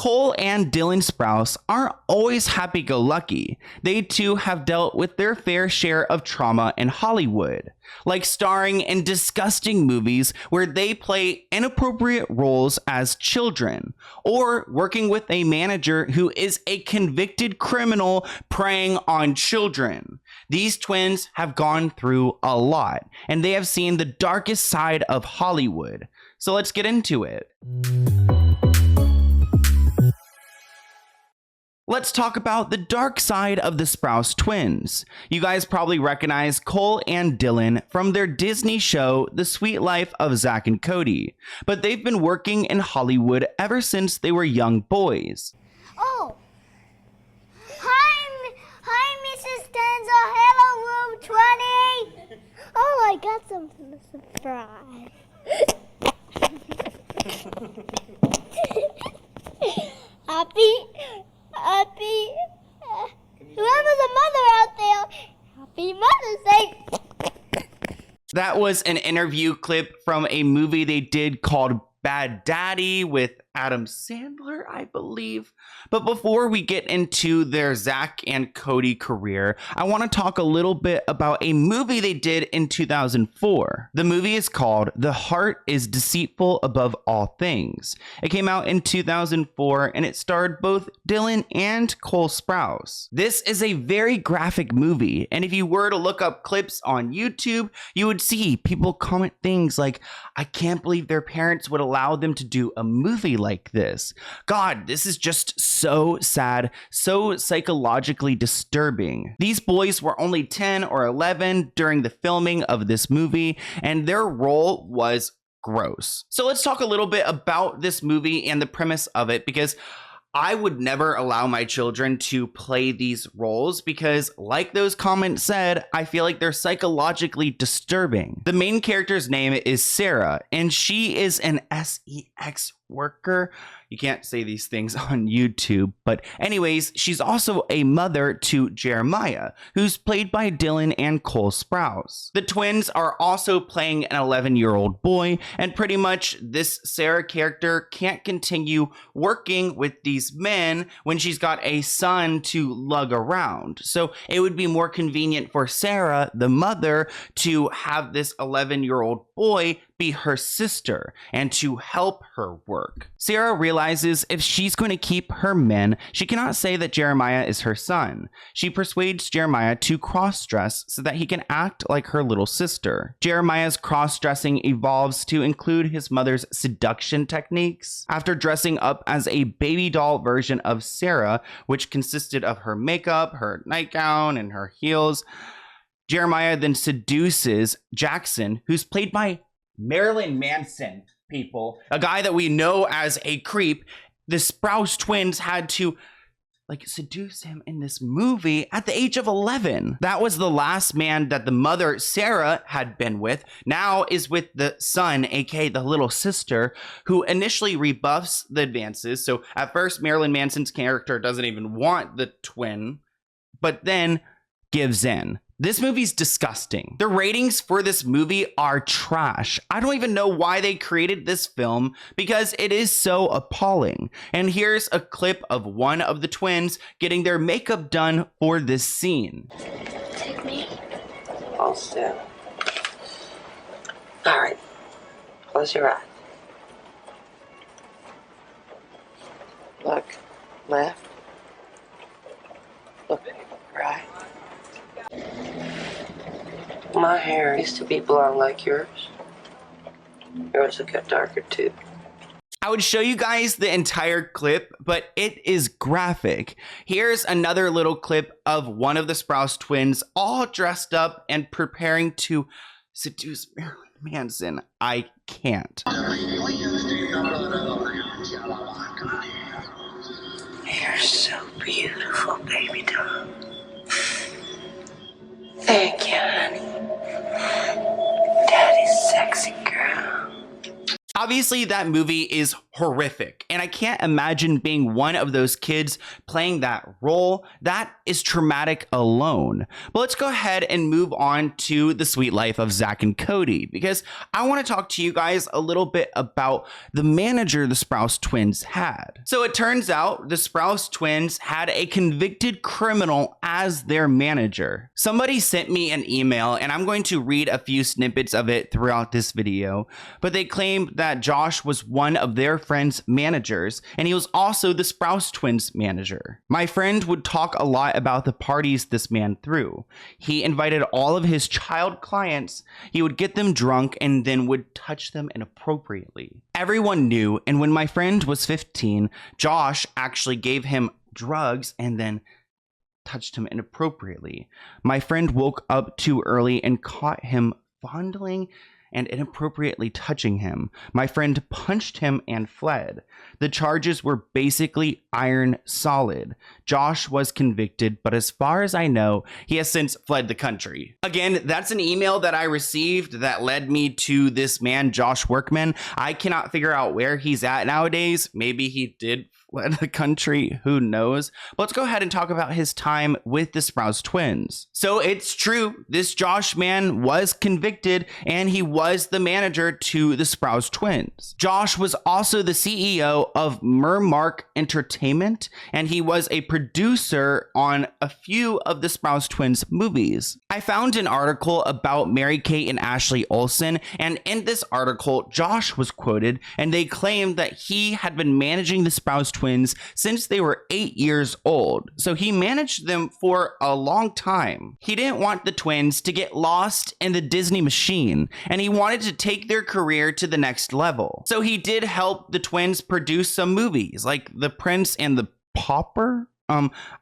Cole and Dylan Sprouse aren't always happy-go-lucky. They too have dealt with their fair share of trauma in Hollywood, like starring in disgusting movies where they play inappropriate roles as children, or working with a manager who is a convicted criminal preying on children. These twins have gone through a lot, and they have seen the darkest side of Hollywood. So let's get into it. Let's talk about the dark side of the Sprouse twins. You guys probably recognize Cole and Dylan from their Disney show, The Sweet Life of Zack and Cody, but they've been working in Hollywood ever since they were young boys. Oh, hi, Mrs. Denzel. Hello, room 20. Oh, I got something to surprise. Whoever's a mother out there, happy Mother's Day. That was an interview clip from a movie they did called Bad Daddy with Adam Sandler, I believe. But before we get into their Zack and Cody career, I want to talk a little bit about a movie they did in 2004. The movie is called The Heart is Deceitful Above All Things. It came out in 2004 and it starred both Dylan and Cole Sprouse. This is a very graphic movie, and if you were to look up clips on YouTube, you would see people comment things like, "I can't believe their parents would allow them to do a movie like this. God, this is just so sad, so psychologically disturbing." These boys were only 10 or 11 during the filming of this movie, and their role was gross. So let's talk a little bit about this movie and the premise of it, because I would never allow my children to play these roles because, like those comments said, I feel like they're psychologically disturbing. The main character's name is Sarah, and she is an sex worker. You can't say these things on YouTube, but anyways, she's also a mother to Jeremiah, who's played by Dylan and Cole Sprouse. The twins are also playing an 11-year-old boy, and pretty much this Sarah character can't continue working with these men when she's got a son to lug around. So it would be more convenient for Sarah, the mother, to have this 11-year-old boy be her sister and to help her work. Sarah realizes if she's going to keep her men, she cannot say that Jeremiah is her son. She persuades Jeremiah to cross-dress so that he can act like her little sister. Jeremiah's cross-dressing evolves to include his mother's seduction techniques. After dressing up as a baby doll version of Sarah, which consisted of her makeup, her nightgown, and her heels, Jeremiah then seduces Jackson, who's played by Marilyn Manson, people, a guy that we know as a creep. The Sprouse twins had to seduce him in this movie at the age of 11. That was the last man that the mother, Sarah, had been with. Now is with the son, aka the little sister, who initially rebuffs the advances. So at first, Marilyn Manson's character doesn't even want the twin, but then gives in. This movie's disgusting. The ratings for this movie are trash. I don't even know why they created this film because it is so appalling. And here's a clip of one of the twins getting their makeup done for this scene. Take me. Hold still. All right. Close your eyes. Look left. Look right. My hair used to be blonde like yours. Yours will get darker too. I would show you guys the entire clip, but it is graphic. Here's another little clip of one of the Sprouse twins all dressed up and preparing to seduce Marilyn Manson. I can't. You're so beautiful, baby doll. Thank you, honey. Daddy's sexy girl. obviously that movie is horrific, and I can't imagine being one of those kids playing that role. That is traumatic alone. But let's go ahead and move on to the sweet life of Zach and Cody, because I want to talk to you guys a little bit about the manager the Sprouse twins had. So it turns out the Sprouse twins had a convicted criminal as their manager. Somebody sent me an email, and I'm going to read a few snippets of it throughout this video, but they claimed that Josh was one of their friend's managers, and he was also the Sprouse twins manager. My friend would talk a lot about the parties this man threw. He invited all of his child clients, he would get them drunk, and then would touch them inappropriately. Everyone knew, and when my friend was 15, Josh actually gave him drugs and then touched him inappropriately. My friend woke up too early and caught him fondling and inappropriately touching him. My friend punched him and fled. The charges were basically iron solid. Josh was convicted, but as far as I know, he has since fled the country. Again, that's an email that I received that led me to this man, Josh Workman. I cannot figure out where he's at nowadays. Maybe he did fled the country, who knows? But let's go ahead and talk about his time with the Sprouse twins. So it's true, this Josh man was convicted, and he was the manager to the Sprouse twins. Josh was also the CEO of Mermark Entertainment, and he was a producer on a few of the Sprouse twins movies. I found an article about Mary-Kate and Ashley Olsen, and in this article, Josh was quoted, and they claimed that he had been managing the Sprouse twins since they were 8 years old. So he managed them for a long time. He didn't want the twins to get lost in the Disney machine, and he wanted to take their career to the next level. So he did help the twins produce some movies like The Prince and the Pauper.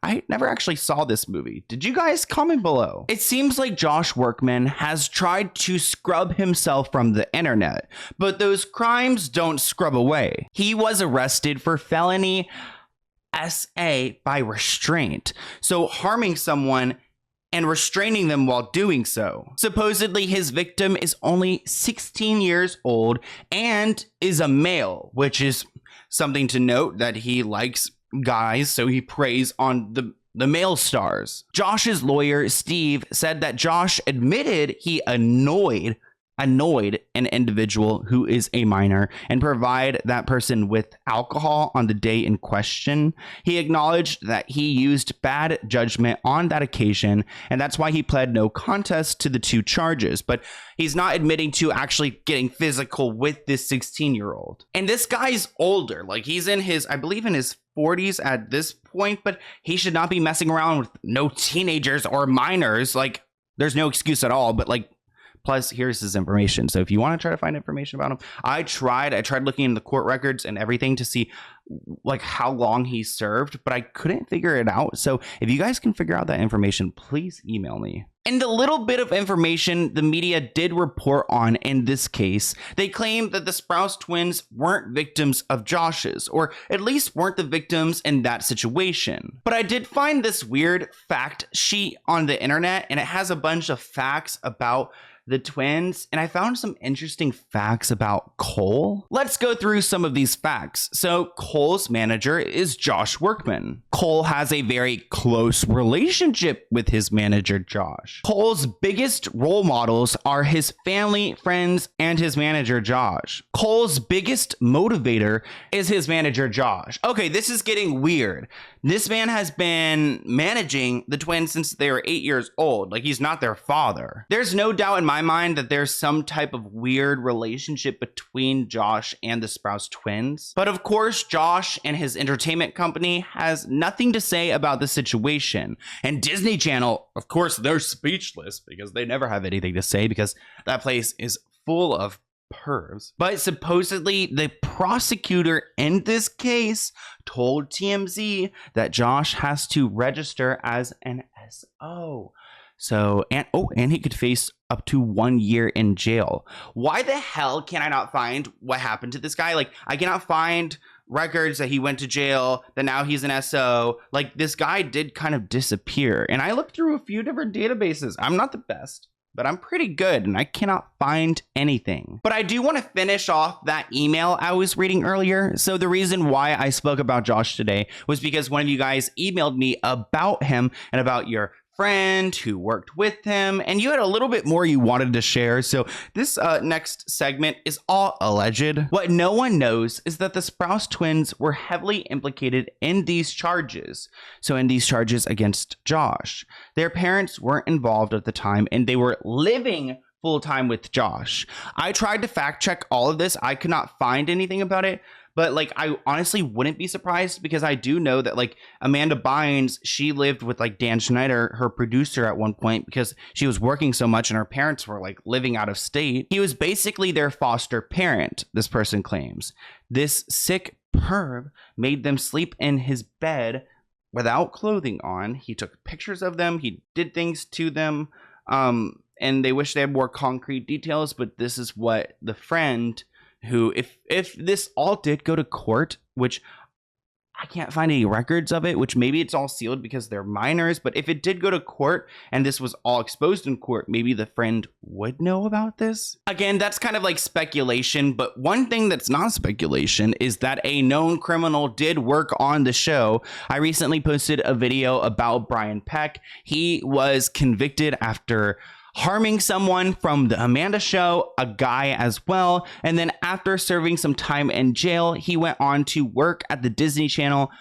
I never actually saw this movie. Did you guys? Comment below. It seems like Josh Workman has tried to scrub himself from the internet, but those crimes don't scrub away. He was arrested for felony SA by restraint, so harming someone and restraining them while doing so. Supposedly, his victim is only 16 years old and is a male, which is something to note that he likes guys, so he preys on the male stars. Josh's lawyer, Steve, said that Josh admitted he annoyed an individual who is a minor and provide that person with alcohol on the day in question. He acknowledged that he used bad judgment on that occasion, and that's why he pled no contest to the 2 charges, but he's not admitting to actually getting physical with this 16-year-old. And this guy's older, like he's in his, I believe in his 40s at this point, but he should not be messing around with no teenagers or minors. Like, there's no excuse at all, but like, plus, here's his information. So if you want to try to find information about him, I tried looking in the court records and everything to see like how long he served, but I couldn't figure it out. So if you guys can figure out that information, please email me. And the little bit of information the media did report on in this case, they claimed that the Sprouse twins weren't victims of Josh's, or at least weren't the victims in that situation. But I did find this weird fact sheet on the internet, and it has a bunch of facts about the twins, and I found some interesting facts about Cole. Let's go through some of these facts. So Cole's manager is Josh Workman. Cole has a very close relationship with his manager, Josh. Cole's biggest role models are his family, friends, and his manager, Josh. Cole's biggest motivator is his manager, Josh. Okay, this is getting weird. This man has been managing the twins since they were 8 years old. Like, he's not their father. There's no doubt in my mind that there's some type of weird relationship between Josh and the Sprouse twins. But of course, Josh and his entertainment company has nothing to say about the situation. And Disney Channel, of course, they're speechless because they never have anything to say because that place is full of pervs. But supposedly the prosecutor in this case told TMZ that Josh has to register as an SO. So, and he could face up to 1 year in jail. Why the hell can I not find what happened to this guy? Like, I cannot find records that he went to jail, that now he's an SO. Like, this guy did kind of disappear. And I looked through a few different databases. I'm not the best but I'm pretty good and I cannot find anything. But I do want to finish off that email I was reading earlier. So the reason why I spoke about Josh today was because one of you guys emailed me about him and about your friend who worked with him, and you had a little bit more you wanted to share. So this next segment is all alleged. What no one knows is that the Sprouse twins were heavily implicated in these charges. So in these charges against Josh, their parents weren't involved at the time and they were living full-time with Josh. I tried to fact check all of this. I could not find anything about it. But like, I honestly wouldn't be surprised because I do know that like Amanda Bynes, she lived with like Dan Schneider, her producer at one point because she was working so much and her parents were like living out of state. He was basically their foster parent, this person claims. This sick perv made them sleep in his bed without clothing on. He took pictures of them. He did things to them. And they wish they had more concrete details, but this is what the friend who, if this all did go to court, which I can't find any records of it, which maybe it's all sealed because they're minors, but if it did go to court and this was all exposed in court, maybe the friend would know about this. Again, that's kind of like speculation, but one thing that's not speculation is that a known criminal did work on the show. I recently posted a video about Brian Peck. He was convicted after harming someone from the Amanda show, a guy as well. And then after serving some time in jail, he went on to work at the Disney Channel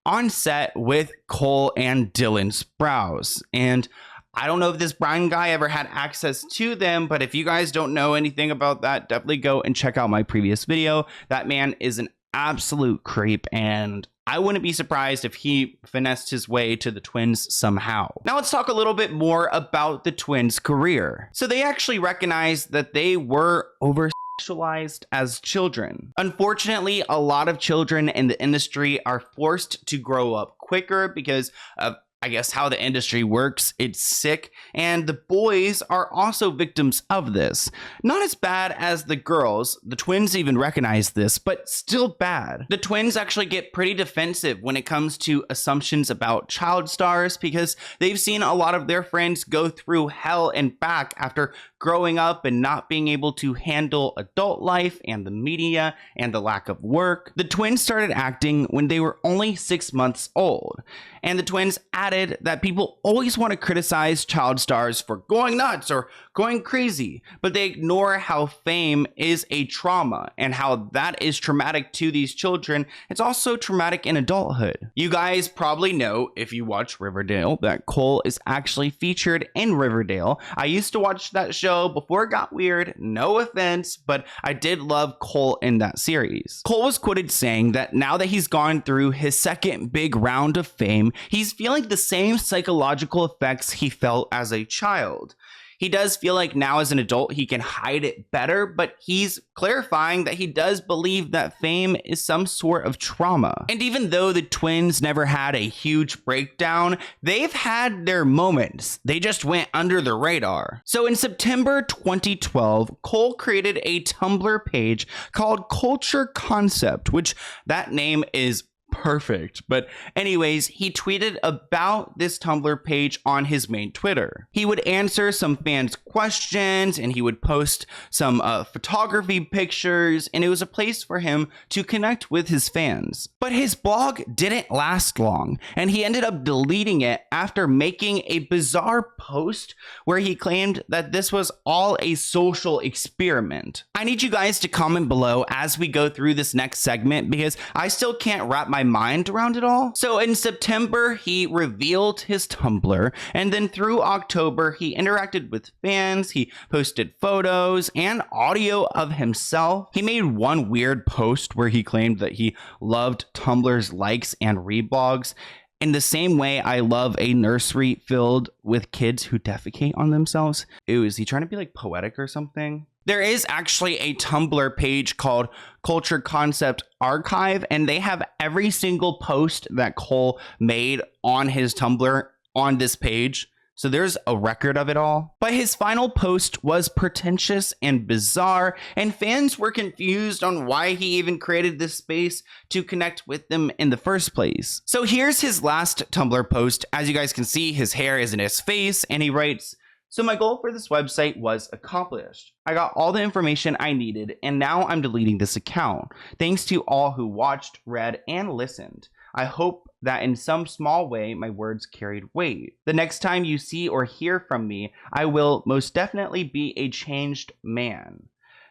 on set with Cole and Dylan Sprouse. And I don't know if this Brian guy ever had access to them, but if you guys don't know anything about that, definitely go and check out my previous video. That man is an absolute creep, and I wouldn't be surprised if he finessed his way to the twins somehow. Now let's talk a little bit more about the twins' career. So they actually recognized that they were over-sexualized as children. Unfortunately, a lot of children in the industry are forced to grow up quicker because of, I guess, how the industry works. It's sick, and the boys are also victims of this. Not as bad as the girls. The twins even recognize this, but still bad. The twins actually get pretty defensive when it comes to assumptions about child stars because they've seen a lot of their friends go through hell and back after growing up and not being able to handle adult life and the media and the lack of work. The twins started acting when they were only 6 months old. And the twins added that people always want to criticize child stars for going nuts or going crazy, but they ignore how fame is a trauma and how that is traumatic to these children. It's also traumatic in adulthood. You guys probably know, if you watch Riverdale, that Cole is actually featured in Riverdale. I used to watch that show before it got weird, no offense, but I did love Cole in that series. Cole was quoted saying that now that he's gone through his second big round of fame, he's feeling the same psychological effects he felt as a child. He does feel like now as an adult he can hide it better, but he's clarifying that he does believe that fame is some sort of trauma. And even though the twins never had a huge breakdown, they've had their moments. They just went under the radar. So in September 2012, Cole created a Tumblr page called Culture Concept, which that name is perfect. But anyways, he tweeted about this Tumblr page on his main Twitter. He would answer some fans' questions and he would post some photography pictures, and it was a place for him to connect with his fans. But his blog didn't last long, and he ended up deleting it after making a bizarre post where he claimed that this was all a social experiment. I need you guys to comment below as we go through this next segment because I still can't wrap my mind around it all. So in September, he revealed his Tumblr, and then through October, he interacted with fans, he posted photos and audio of himself. He made one weird post where he claimed that he loved Tumblr's likes and reblogs. In the same way I love a nursery filled with kids who defecate on themselves. Is he trying to be like poetic or something? There is actually a Tumblr page called Culture Concept Archive, and they have every single post that Cole made on his Tumblr on this page. So there's a record of it all. But his final post was pretentious and bizarre, and fans were confused on why he even created this space to connect with them in the first place. So here's his last Tumblr post. As you guys can see, his hair is in his face, and he writes, So my goal for this website was accomplished. I got all the information I needed, and now I'm deleting this account. Thanks to all who watched, read, and listened. I hope that in some small way my words carried weight. The next time you see or hear from me, I will most definitely be a changed man.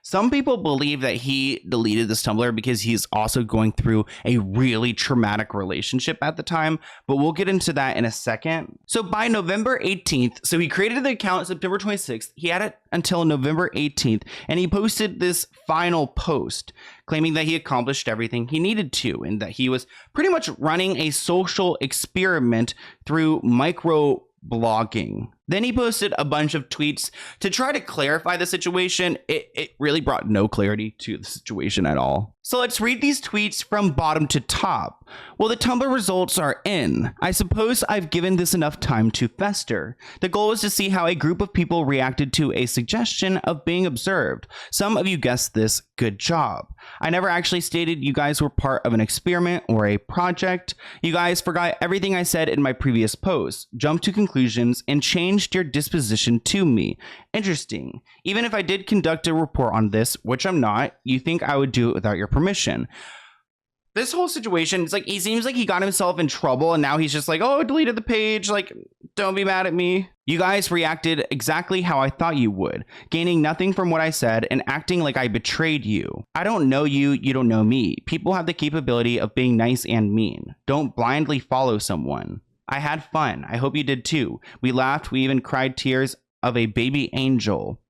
Some people believe that he deleted this Tumblr because he's also going through a really traumatic relationship at the time, but we'll get into that in a second. So by November 18th, so he created the account September 26th, he had it until November 18th, and he posted this final post claiming that he accomplished everything he needed to and that he was pretty much running a social experiment through micro blogging. Then he posted a bunch of tweets to try to clarify the situation. It really brought no clarity to the situation at all. So let's read these tweets from bottom to top. Well, the Tumblr results are in. I suppose I've given this enough time to fester. The goal was to see how a group of people reacted to a suggestion of being observed. Some of you guessed this. Good job. I never actually stated you guys were part of an experiment or a project. You guys forgot everything I said in my previous post, jumped to conclusions, and changed your disposition to me. Interesting. Even if I did conduct a report on this, which I'm not, you think I would do it without your permission. This whole situation, it's like he seems like he got himself in trouble and now he's just like, oh, I deleted the page, like, don't be mad at me. You guys reacted exactly how I thought you would, gaining nothing from what I said and acting like I betrayed you. I don't know you, you don't know me. People have the capability of being nice and mean. Don't blindly follow someone. I had fun. I hope you did too. We laughed, we even cried tears of a baby angel.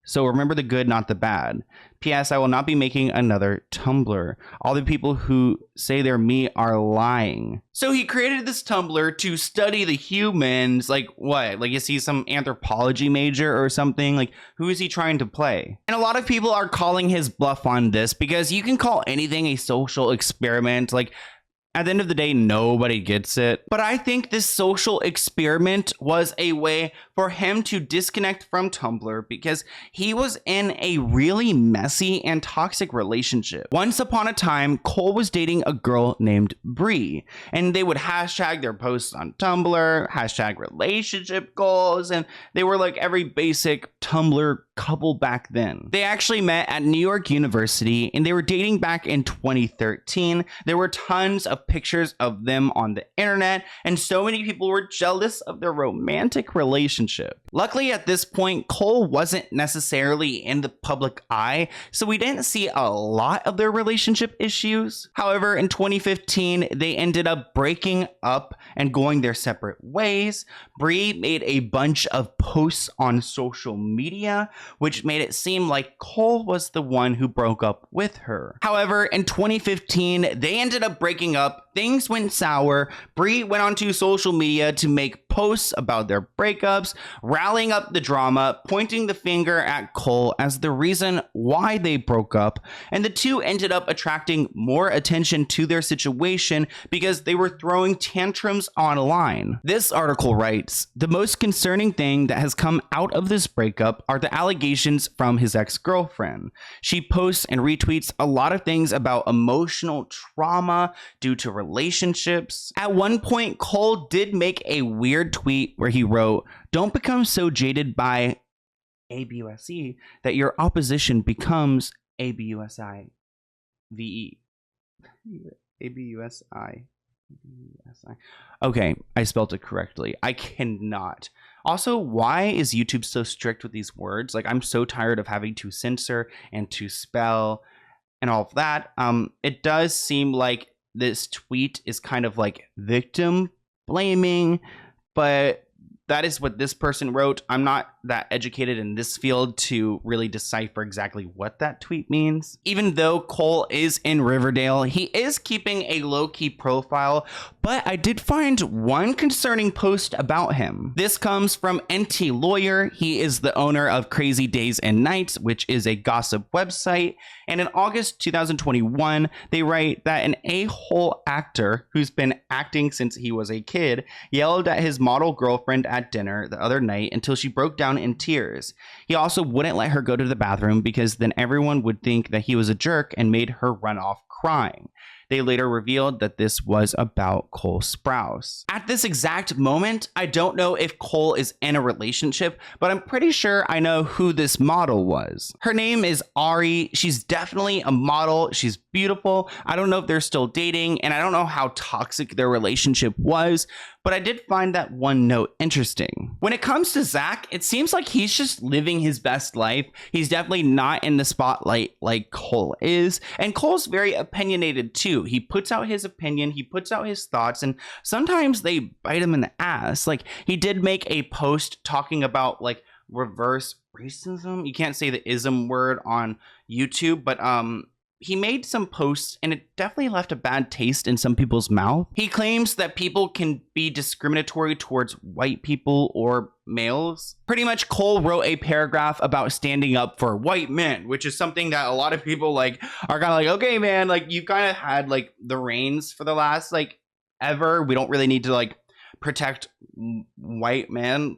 So remember the good, not the bad. P.S. I will not be making another Tumblr. All the people who say they're me are lying. So he created this Tumblr to study the humans. Like what? Like is he some anthropology major or something? Like who is he trying to play? And a lot of people are calling his bluff on this because you can call anything a social experiment. Like at the end of the day, nobody gets it. But I think this social experiment was a way for him to disconnect from Tumblr because he was in a really messy and toxic relationship. Once upon a time, Cole was dating a girl named Bree, and they would hashtag their posts on Tumblr, hashtag relationship goals, and they were like every basic Tumblr couple back then. They actually met at New York University and they were dating back in 2013. There were tons of pictures of them on the internet and so many people were jealous of their romantic relationship. Luckily at this point, Cole wasn't necessarily in the public eye, so we didn't see a lot of their relationship issues. However, in 2015, they ended up breaking up and going their separate ways. Bree made a bunch of posts on social media, which made it seem like Cole was the one who broke up with her. However, in 2015, they ended up breaking up. Things went sour. Bree went onto social media to make posts about their breakups, rallying up the drama, pointing the finger at Cole as the reason why they broke up, and the two ended up attracting more attention to their situation because they were throwing tantrums online. This article writes, the most concerning thing that has come out of this breakup are the allegations from his ex-girlfriend. She posts and retweets a lot of things about emotional trauma due to relationships. At one point, Cole did make a weird tweet where he wrote, don't become so jaded by ABUSE that your opposition becomes ABUSI VE. ABUSI. Okay, I spelled it correctly. I cannot. Also, why is YouTube so strict with these words? Like, I'm so tired of having to censor and to spell and all of that. It does seem like this tweet is kind of like victim blaming, but that is what this person wrote. I'm not that educated in this field to really decipher exactly what that tweet means. Even though Cole is in Riverdale, he is keeping a low-key profile, but I did find one concerning post about him. This comes from NT Lawyer. He is the owner of Crazy Days and Nights, which is a gossip website. And in August 2021, they write that an a-hole actor who's been acting since he was a kid yelled at his model girlfriend at dinner the other night until she broke down in tears. He also wouldn't let her go to the bathroom because then everyone would think that he was a jerk and made her run off crying. They later revealed that this was about Cole Sprouse. At this exact moment, I don't know if Cole is in a relationship, but I'm pretty sure I know who this model was. Her name is Ari. She's definitely a model. She's beautiful. I don't know if they're still dating, and I don't know how toxic their relationship was, but I did find that one note interesting. When it comes to Zach, it seems like he's just living his best life. He's definitely not in the spotlight like Cole is, and Cole's very opinionated too. He puts out his opinion, he puts out his thoughts, and sometimes they bite him in the ass. Like, he did make a post talking about like reverse racism. You can't say the ism word on YouTube, but he made some posts and it definitely left a bad taste in some people's mouth. He claims that people can be discriminatory towards white people or males. Pretty much Cole wrote a paragraph about standing up for white men, which is something that a lot of people like are kind of like, okay, man, like you've kind of had like the reins for the last like ever. We don't really need to like protect white men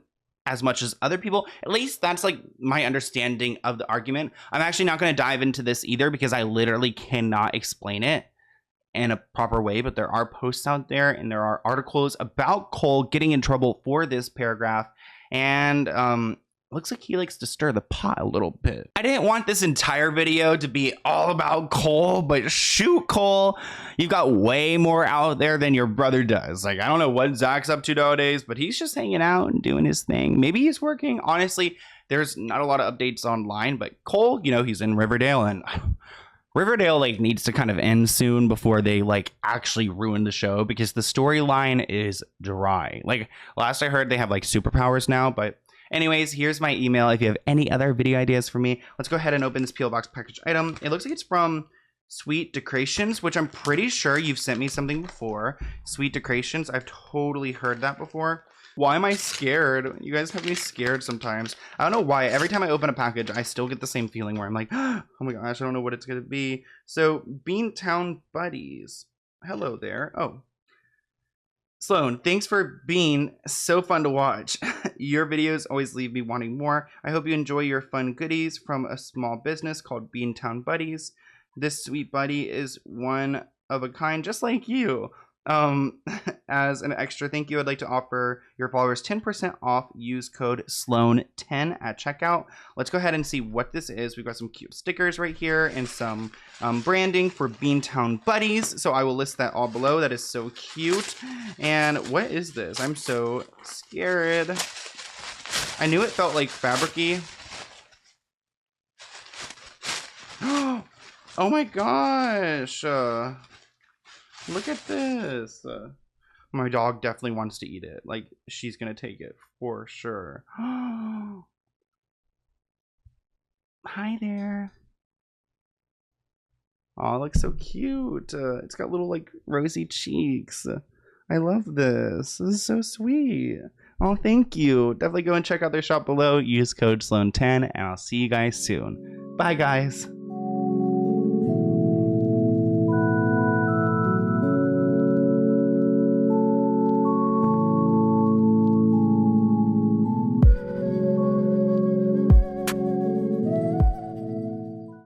as much as other people. At least that's like my understanding of the argument. I'm actually not going to dive into this either because I literally cannot explain it in a proper way, but there are posts out there and there are articles about Cole getting in trouble for this paragraph, and looks like he likes to stir the pot a little bit. I didn't want this entire video to be all about Cole, but shoot, Cole, you've got way more out there than your brother does. Like, I don't know what Zach's up to nowadays, but he's just hanging out and doing his thing. Maybe he's working. Honestly, there's not a lot of updates online, but Cole, you know, he's in Riverdale, and Riverdale like needs to kind of end soon before they like actually ruin the show, because the storyline is dry. Like, last I heard they have like superpowers now, but anyways, here's my email. If you have any other video ideas for me, let's go ahead and open this P.O. Box package item. It looks like it's from Sweet Decorations, which I'm pretty sure you've sent me something before. Sweet Decorations, I've totally heard that before. Why am I scared? You guys have me scared sometimes. I don't know why. Every time I open a package, I still get the same feeling where I'm like, oh my gosh, I don't know what it's going to be. So, Beantown Buddies. Hello there. Oh. Sloan, thanks for being so fun to watch. Your videos always leave me wanting more. I hope you enjoy your fun goodies from a small business called Beantown Buddies. This sweet buddy is one of a kind, just like you. As an extra thank you, I'd like to offer your followers 10% off. Use code SLOAN10 at checkout. Let's go ahead and see what this is. We've got some cute stickers right here and some branding for Beantown Buddies. So I will list that all below. That is so cute. And what is this? I'm so scared. I knew it felt like fabric-y. Oh my gosh. Look at this. My dog definitely wants to eat it. Like, she's gonna take it for sure. Hi there. Oh, it looks so cute. It's got little like rosy cheeks. I love this. This is so sweet. Oh, thank you. Definitely go and check out their shop below. Use code SLOAN10 and I'll see you guys soon. Bye, guys.